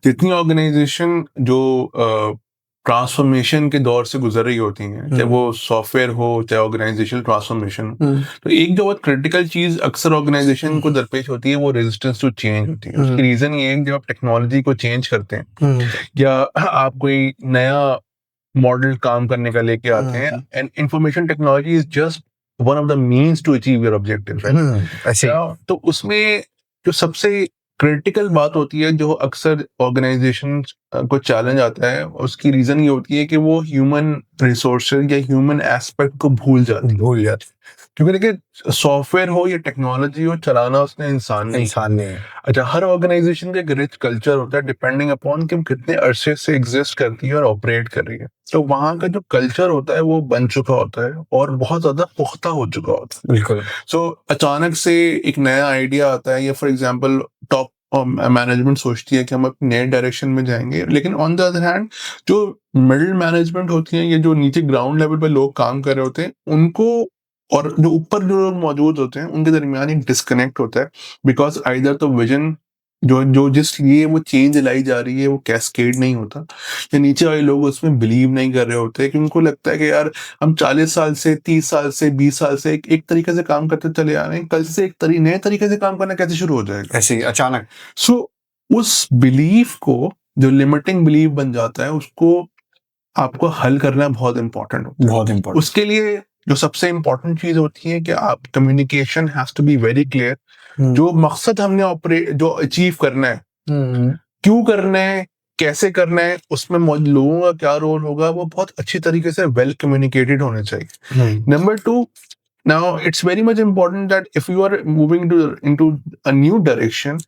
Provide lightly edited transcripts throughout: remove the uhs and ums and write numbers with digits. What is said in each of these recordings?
जितनी ऑर्गेनाइजेशन जो ट्रांसफॉर्मेशन के दौर से गुजर रही होती हैं, चाहे वो सॉफ्टवेयर हो चाहे ऑर्गेनाइजेशनल ट्रांसफॉर्मेशन हो, तो एक जो बहुत क्रिटिकल चीज अक्सर ऑर्गेनाइजेशन को दरपेश होती है वो रेजिस्टेंस टू चेंज होती है। उसकी रीजन ये है कि जब आप टेक्नोलॉजी को चेंज करते हैं या आप कोई नया मॉडल काम करने का लेके आते हैं, and information technology is just one of the means to achieve your objective. तो उसमें जो सबसे क्रिटिकल बात होती है जो अक्सर ऑर्गेनाइजेशन को चैलेंज आता है, उसकी रीजन ये होती है कि वो ह्यूमन रिसोर्सेज या ह्यूमन एस्पेक्ट को भूल जाते हैं। क्योंकि देखिए, सॉफ्टवेयर हो या टेक्नोलॉजी हो, चलाना उसने इंसान ने है। अच्छा, हर ऑर्गेनाइजेशन का एक रिच कल्चर होता है डिपेंडिंग अपॉन कि वो कितने अरसे से एग्जिस्ट करती है और ऑपरेट कर रही है। तो वहाँ का जो कल्चर होता है वो बन चुका होता है और बहुत ज्यादा पुख्ता हो चुका होता है। बिल्कुल। सो अचानक से एक नया आइडिया आता है, या फॉर एग्जाम्पल टॉप मैनेजमेंट सोचती है कि हम अपने नए डायरेक्शन में जाएंगे, लेकिन ऑन द अदर हैंड जो मिडिल मैनेजमेंट होती है या जो नीचे ग्राउंड लेवल पे लोग काम कर रहे होते हैं, उनको और जो ऊपर जो लोग मौजूद होते हैं उनके दरमियान एक डिस्कनेक्ट होता है। बिकॉज आइदर तो विजन जो जो जिस लिए वो चेंज लाई जा रही है वो कैस्केड नहीं होता, या नीचे वाले लोग उसमें बिलीव नहीं कर रहे होते, कि उनको लगता है कि यार हम 40 साल से 30 साल से 20 साल से एक तरीके से काम करते चले आ रहे हैं, कल से एक नए तरीके से काम करना कैसे शुरू हो जाएगा ऐसे अचानक। सो उस बिलीफ को, जो लिमिटिंग बिलीफ बन जाता है, उसको आपको हल करना बहुत इंपॉर्टेंट होता है। बहुत इंपॉर्टेंट। उसके लिए जो सबसे इंपॉर्टेंट चीज होती है कि आप communication has to be very clear. जो मकसद हमने जो अचीव करना है, क्यों करना है, कैसे करना है, उसमें लोगों का क्या रोल होगा, वो बहुत अच्छी तरीके से वेल कम्युनिकेटेड होने चाहिए। Number 2, now it's very much important that if you are moving into a new direction,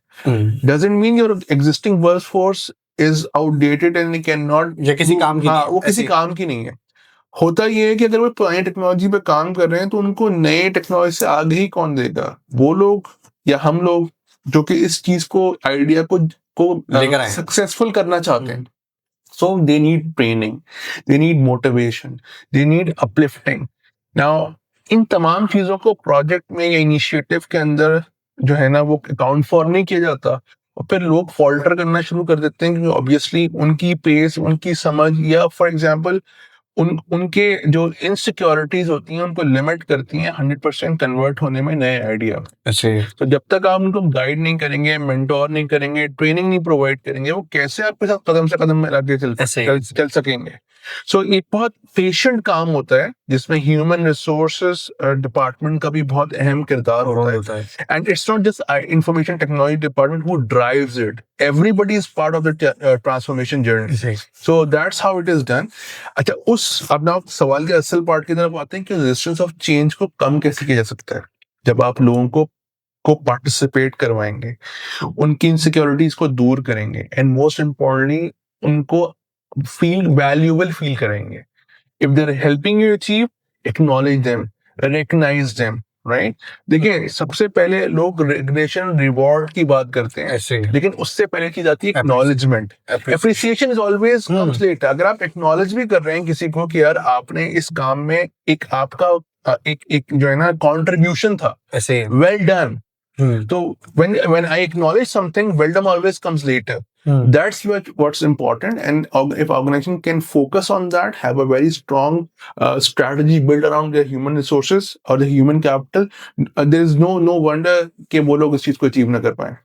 doesn't mean your existing workforce is outdated and cannot या किसी काम की नहीं है, वो किसी काम की नहीं है। होता ये है कि अगर वो पुरानी टेक्नोलॉजी पे काम कर रहे हैं तो उनको नए टेक्नोलॉजी से आगे ही कौन देगा, वो लोग या हम लोग जो कि इस चीज को, आइडिया को सक्सेसफुल करना चाहते हैं। So they need training, they need motivation, they need uplifting. Now इन तमाम चीजों को प्रोजेक्ट में या इनिशिएटिव के अंदर जो है ना वो अकाउंट फॉर नहीं किया जाता, और फिर लोग फॉल्टर करना शुरू कर देते हैं, क्योंकि ऑब्वियसली उनकी पेस, उनकी समझ, या फॉर एग्जांपल उनके जो इनसिक्योरिटीज होती हैं उनको लिमिट करती हैं 100% कन्वर्ट होने में नए आइडिया। तो जब तक आप उनको गाइड नहीं करेंगे, मेंटोर नहीं करेंगे, ट्रेनिंग नहीं प्रोवाइड करेंगे, वो कैसे आपके साथ कदम से कदम मिलाके चल सकेंगे। सो एक बहुत पेशेंट काम होता है जिसमें ह्यूमन रिसोर्सेज डिपार्टमेंट का भी बहुत अहम किरदार होता है। And it's not just information technology department who drives it, everybody is part of the transformation journey. So that's how it is done. अच्छा, अब ना सवाल के असल पार्ट की तरफ आते हैं कि रेजिस्टेंस ऑफ चेंज को कम कैसे किया जा सकता है। जब आप लोगों को पार्टिसिपेट करवाएंगे, उनकी इनसिक्योरिटीज को दूर करेंगे, एंड मोस्ट इम्पोर्टेंटली उनको वैल्यूएबल फील करेंगे। If they are helping you achieve, acknowledge them, recognize them, right. देखिए, सबसे पहले लोग रिकग्निशन, रिवॉर्ड की बात करते हैं, लेकिन उससे पहले चीज आती है acknowledgement. Appreciation is always comes later. अगर आप एक्नॉलेज भी कर रहे हैं किसी को कि यार आपने इस काम में एक आपका एक जो है ना कंट्रीब्यूशन था, well done. So when I acknowledge something, well done always comes later. That's what's important, and if organization can focus on that, have a very strong strategy built around their human resources or the human capital, there is no wonder कि वो लोग इस चीज को achieve ना कर पाए।